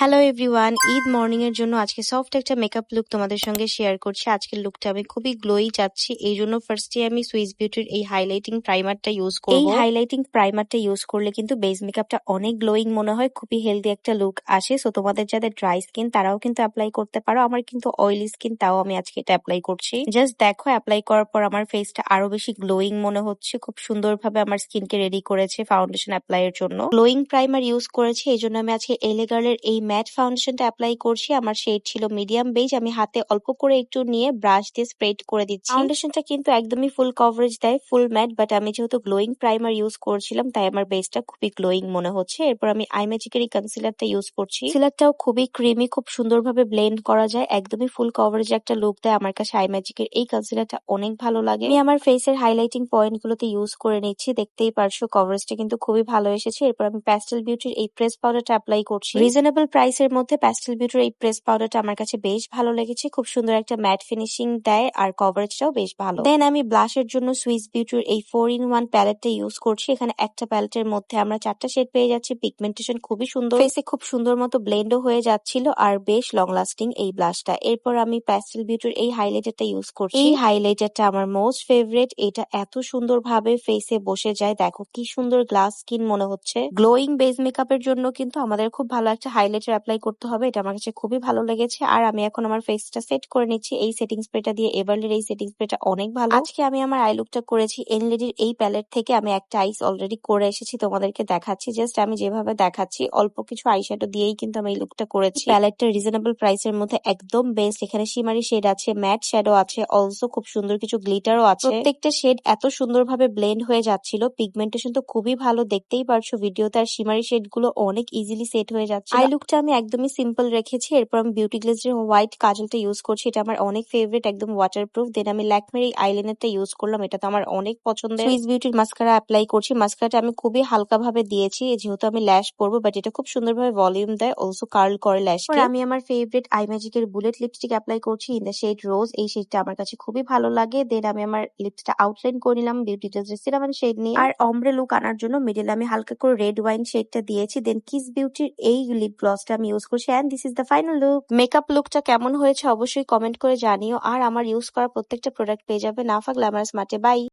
Hello everyone, Eid morning এর জন্য আজকে সফট একটা মেকআপ লুক তোমাদের সঙ্গে শেয়ার করছি। আজকের লুকটা আমি খুবই গ্লোই চাচ্ছি, এই জন্য ফার্স্টে আমি সুইস বিউটির এই হাইলাইটিং প্রাইমারটা ইউজ করব। এই হাইলাইটিং প্রাইমারটা ইউজ করলে কিন্তু বেস মেকআপটা অনেক গ্লোয়িং মনে হয়, খুবই হেলদি একটা লুক আসে। সো তোমাদের যাদের ড্রাই স্কিন তারাও কিন্তু অ্যাপ্লাই করতে পারো। আমার কিন্তু অয়েলি স্কিন, তাও আমি আজকে এটা অ্যাপ্লাই করছি। জাস্ট দেখো, অ্যাপ্লাই করার পর আমার ফেসটা আরো বেশি গ্লোয়িং মনে হচ্ছে। খুব সুন্দরভাবে আমার স্কিনকে রেডি করেছে ফাউন্ডেশন অ্যাপ্লাই এর জন্য। গ্লোয়িং প্রাইমার ইউজ করেছি, এই জন্য আমি আজকে এলে গার্লের এই ম্যাট ফাউন্ডেশনটা অ্যাপ্লাই করছি। আমার শেড ছিল মিডিয়াম বেজ। আমি হাতে অল্প করে একটু নিয়ে ব্রাশ দিয়ে স্প্রেড করে দিচ্ছি। ফাউন্ডেশনটা কিন্তু একদমই ফুল কভারেজ দেয়, ফুল ম্যাট, বাট আমি যেহেতু গ্লোয়িং প্রাইমার ইউজ করছিলাম তাই আমার বেসটা খুবই গ্লোয়িং মনে হচ্ছে। এরপর আমি আই ম্যাজিকের এই কনসিলারটা ইউজ করছি। কনসিলারটাও খুবই ক্রিমি, খুব সুন্দরভাবে ব্লেন্ড করা যায়, একদমই ফুল কভারেজ একটা লুক দেয়। আমার কাছে আই ম্যাজিকের এই কনসিলারটা অনেক ভালো লাগে। আমি আমার ফেসের হাইলাইটিং পয়েন্ট গুলোতে ইউজ করে নিচ্ছি, দেখতেই পারছো কভারেজটা কিন্তু খুবই ভালো এসেছে। এরপর আমি প্যাস্টেল বিউটির এই প্রেস পাউডারটা অ্যাপ্লাই করছি। রিজনেবল প্রাইসের মধ্যে প্যাস্টেল বিউটির এই প্রেস পাউডারটা আমার কাছে বেশ ভালো লেগেছে। খুব সুন্দর একটা ম্যাট ফিনিশিং দেয় আর কভারেজটাও বেশ ভালো। দেন আমি ব্লাশের জন্য সুইস বিউটির এই 4-in-1 প্যালেটটা ইউজ করছি। এখানে একটা প্যালেটের মধ্যে আমরা 4টা শেড পেয়ে যাচ্ছি। পিগমেন্টেশন খুবই সুন্দর, ফেসে খুব সুন্দর মতো ব্লেন্ডও হয়ে যাচ্ছিল আর বেশ লং লাস্টিং এই ব্লাশটা। এরপর আমি প্যাস্টেল বিউটির এই হাইলাইটারটা ইউজ করছি। এই হাইলাইটারটা আমার মোস্ট ফেভারিট। এটা এত সুন্দর ভাবে ফেসে বসে যায়, দেখো কি সুন্দর গ্লাস স্কিন মনে হচ্ছে। গ্লোয়িং বেস মেকআপের জন্য কিন্তু আমাদের খুব ভালো একটা হাইলাইটার অ্যাপ্লাই করতে হবে, এটা আমার কাছে খুবই ভালো লেগেছে। আর আমি এখন আমার ফেসটা সেট করে নিচ্ছি এই সেটিং স্প্রেটা দিয়ে। এভারলির এই সেটিং স্প্রেটা অনেক ভালো। আজকে আমি আমার আই লুকটা করেছি এনলেডির এই প্যালেট থেকে। আমি একটা আইস অলরেডি করে এসেছি, তোমাদেরকে দেখাচ্ছি। জাস্ট আমি যেভাবে দেখাচ্ছি অল্প কিছু আইশ্যাডো দিয়েই কিন্তু আমি এই লুকটা করেছি। প্যালেটটা রিজনেবল প্রাইসের মধ্যে একদম বেস্ট। এখানে শিমারি শেড আছে, ম্যাট শ্যাডো আছে, অলসো খুব সুন্দর কিছু গ্লিটারও আছে। প্রত্যেকটা শেড এত সুন্দরভাবে ব্লেন্ড হয়ে যাচ্ছিল। পিগমেন্টেশন তো খুবই ভালো, দেখতেই পারছো ভিডিওতে। আর শিমারি শেড গুলো অনেক ইজিলি সেট হয়ে যাচ্ছে। আই লুকটা আমি একদমই সিম্পল রেখেছি। এরপর আমি বিউটি গ্লেজের হোয়াইট কাজলটা ইউজ করছি, এটা আমার অনেক ফেভারিট, একদম ওয়াটারপ্রুফ। দেন আমি ল্যাকমের এই আইলাইনারটা ইউজ করলাম, এটা তো আমার অনেক পছন্দের। সুইস বিউটির মাস্কারা অ্যাপ্লাই করছি। মাস্কারাটা আমি খুবই হালকা ভাবে দিয়েছি যেহেতু আমি ল্যাশ পরবো, বাট এটা খুব সুন্দরভাবে ভলিউম দেয়, অলসো কার্ল করে ল্যাশকে। আমি আমার ফেভারিট আই ম্যাজিকের বুলেট লিপস্টিক অ্যাপ্লাই করছি ইন দ্য শেড রোজ। এই শেডটা আমার কাছে খুবই ভালো লাগে। দেন আমি আমার লিপসটা আউটলাইন করে নিলাম বিউটি গ্লেজের সিনামন শেড নিয়ে। আর অমব্রে লুক আনার জন্য মিডলে আমি হালকা করে রেড ওয়াইন শেডটা দিয়েছি। দেন কিস বিউটির এই লিপ গ্লসটা আমি ইউজ করছি। And this is the final look. Makeup লুকটা কেমন হয়েছে অবশ্যই কমেন্ট করে জানিও। আর আমার ইউজ করা প্রত্যেকটা প্রোডাক্ট পেয়ে যাবে নাফা গ্ল্যামারাস মার্টে। বাই।